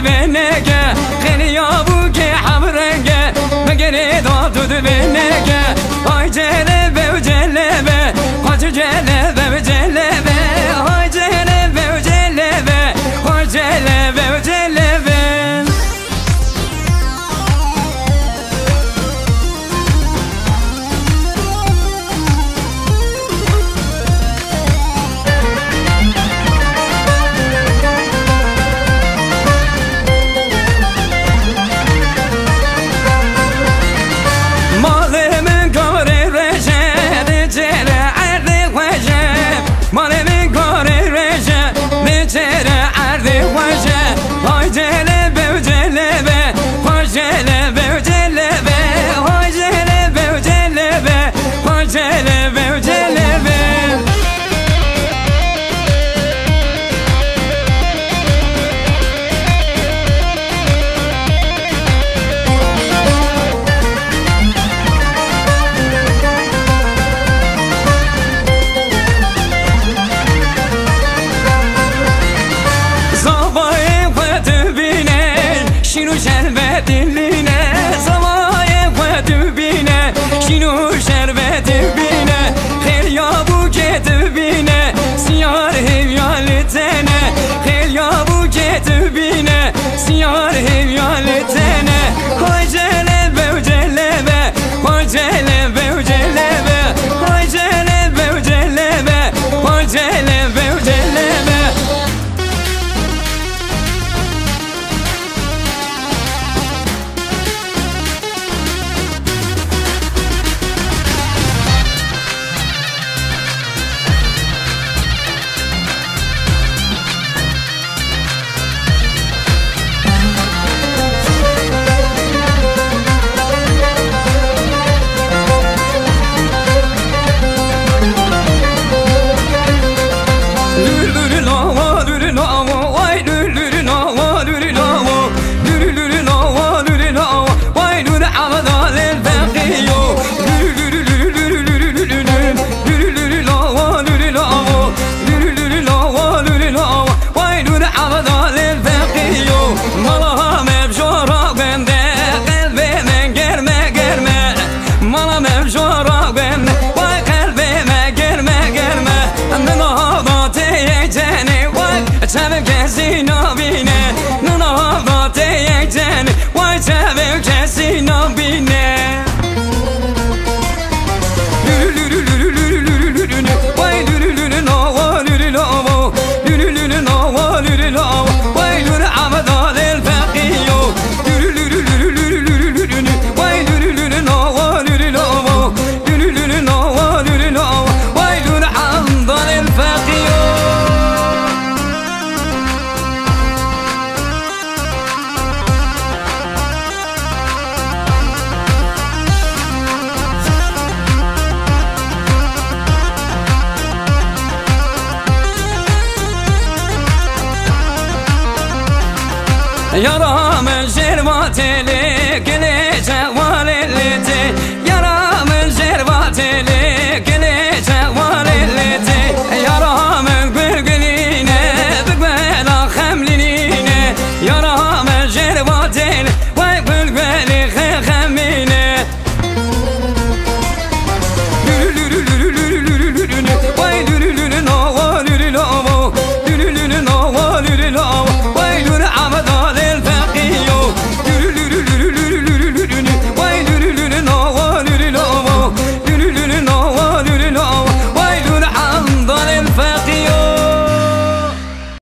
بنگه خیلی یابو که حبرنگه مگری داد بنگه آی جلبه و جلبه خاطر جلبه و جلبه آی جلبه و جلبه آی جلبه و جلبه Ay celebe o celebe, ay celebe o celebe, ay celebe o celebe, ay celebe o celebe. شنو شربت بینه سوای خود بینه شنو شربت بینه خیلی بو که بینه سیار هیال تنه خیلی بو که بینه سیار هیال تنه های جلبه و جلبه های جلبه و جلبه های جلبه و جلبه های جلبه و جلبه Tabii kesin o bine, nuna batı yekten, vay tabii kesin o bine. Vay lülülülü no, lülülü no, lülülülü no, lülülü no, vay lülü abadal el fakiyo, lülülülü, vay lülülülü no, lülülü no, lülülülü no, lülülü no, vay lülü abadal el fakiyo. Yaram şervateli